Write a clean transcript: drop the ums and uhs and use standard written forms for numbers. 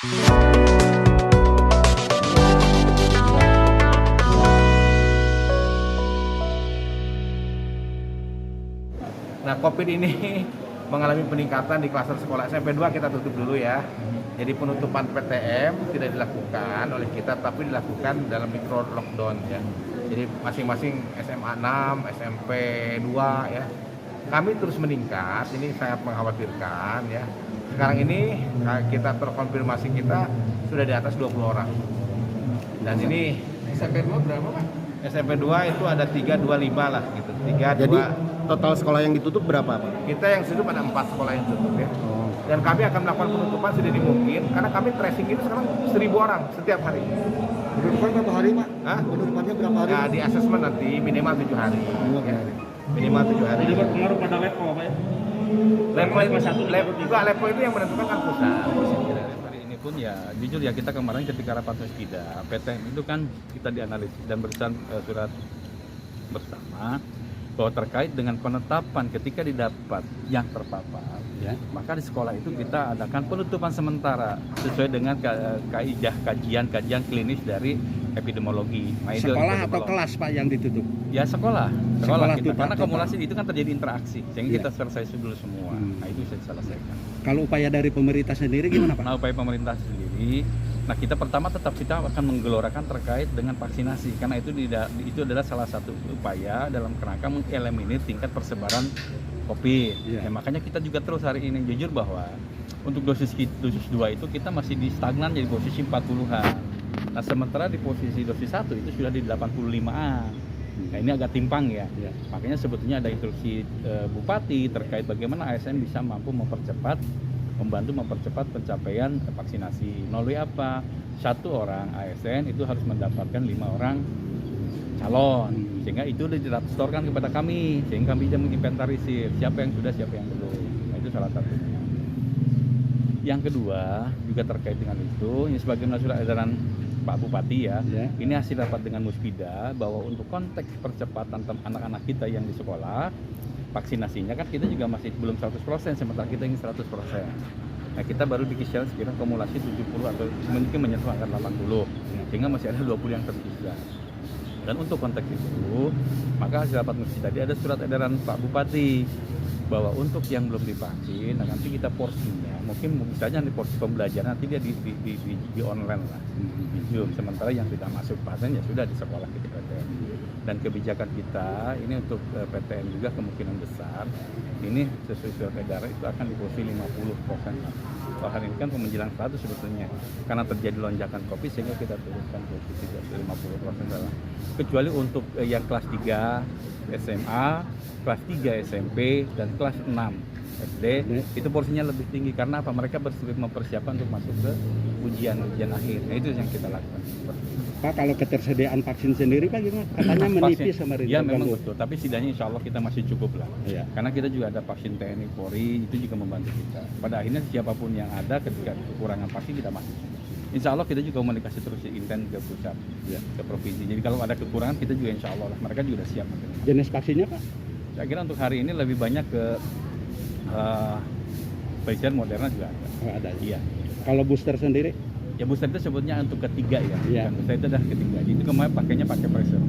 Nah, COVID ini mengalami peningkatan di klaster sekolah SMP 2 kita tutup dulu ya. Jadi penutupan PTM tidak dilakukan oleh kita, tapi dilakukan dalam micro lockdown ya. Jadi masing-masing SMA 6, SMP 2 ya. Kami terus meningkat, ini sangat mengkhawatirkan ya. Sekarang ini kita terkonfirmasi kita sudah di atas 20 orang. Dan ini SMP 2 berapa, Pak? SMP 2 itu ada 325 lah gitu. 3, Jadi 2. total sekolah yang ditutup berapa, Pak? Kita yang tutup ada 4 sekolah yang tutup ya. Dan kami akan melakukan penutupan sedini mungkin karena kami tracing itu sekarang 1.000 orang setiap hari. Penutupan berapa hari, Pak? Hah? Penutupannya berapa hari? Nah, di asesmen nanti minimal 7 hari. Ya. Minimal 7 hari. Jadi berpengaruh pada level apa ya? Level itu yang menentukan kan pusat. Hari ini pun ya jujur ya, kita kemarin ketika rapat Musbida PTM itu kan kita dianalisis dan berikan surat bersama bahwa terkait dengan penetapan ketika didapat yang terpapar ya, maka di sekolah itu kita adakan penutupan sementara sesuai dengan kaidah kajian klinis dari epidemiologi. Nah, itu Sekolah atau kelas, Pak, yang ditutup? ya sekolah kita, karena total. akumulasi itu kan terjadi interaksi sehingga Ya. kita selesai dulu semua. Nah, itu bisa diselesaikan. Kalau upaya dari pemerintah sendiri gimana, Pak? Nah, upaya pemerintah sendiri, nah kita pertama tetap kita akan menggelorakan terkait dengan vaksinasi karena itu adalah salah satu upaya dalam kerangka mengeliminir tingkat persebaran COVID. Ya. Nah, makanya kita juga terus hari ini jujur bahwa untuk dosis 2 itu kita masih di stagnan jadi posisi 40-an. Nah, sementara di posisi dosis 1 itu sudah di 85-an. Nah, ini agak timpang ya. Makanya sebetulnya ada instruksi Bupati terkait bagaimana ASN bisa mampu membantu mempercepat pencapaian vaksinasi. Melalui apa? 1 orang ASN itu harus mendapatkan 5 orang calon. Sehingga itu disetorkan kepada kami, sehingga kami bisa menginventarisir siapa yang sudah, siapa yang belum. Nah, itu salah satunya. Yang kedua juga terkait dengan itu, ini sebagaimana surat edaran Pak Bupati ya. Ini hasil rapat dengan Musbida bahwa untuk konteks percepatan anak-anak kita yang di sekolah, vaksinasinya kan kita juga masih belum 100%, sementara kita ingin 100%. Nah, kita baru dikisah sekiranya kumulasi 70 atau mungkin menyentuh angka 80, sehingga masih ada 20 yang tersisa. Dan untuk konteks itu, maka hasil rapat Musbida tadi ada surat edaran Pak Bupati bahwa untuk yang belum divaksin, nah nanti kita porsinya, mungkin misalnya di porsi pembelajaran nanti dia di online lah, di Zoom. Sementara yang tidak masuk pasien ya sudah di sekolah gitu PTN. Dan kebijakan kita ini untuk PTN juga kemungkinan besar ini sesuai surat edaran itu akan di posisi 50%. Kalau hari ini kan menjelang 100 sebetulnya karena terjadi lonjakan COVID sehingga kita turunkan posisi 50% dalam. Kecuali untuk yang kelas 3 SMA, kelas 3 SMP, dan kelas 6 SD, itu porsinya lebih tinggi karena apa? Mereka mempersiapkan untuk masuk ke ujian akhir. Nah, itu yang kita lakukan. Pak, kalau ketersediaan vaksin sendiri, Pak, gimana? Katanya menipis sama ya memang betul, tapi setidaknya insya Allah kita masih cukup lah. Ya. Karena kita juga ada vaksin TNI Polri, itu juga membantu kita. Pada akhirnya siapapun yang ada ketika kekurangan vaksin kita masih cukup. Insya Allah kita juga komunikasi terus intent ke pusat, ke provinsi. Jadi kalau ada kekurangan kita juga insya Allah mereka juga siap. Jenis vaksinnya, Pak? Saya kira untuk hari ini lebih banyak ke Pfizer, Moderna juga ada. Oh, ada. Iya. Kalau booster sendiri? Ya booster itu sebutnya untuk ketiga ya. Iya. Booster itu adalah ketiga. Jadi itu kemarin pakainya pakai Pfizer.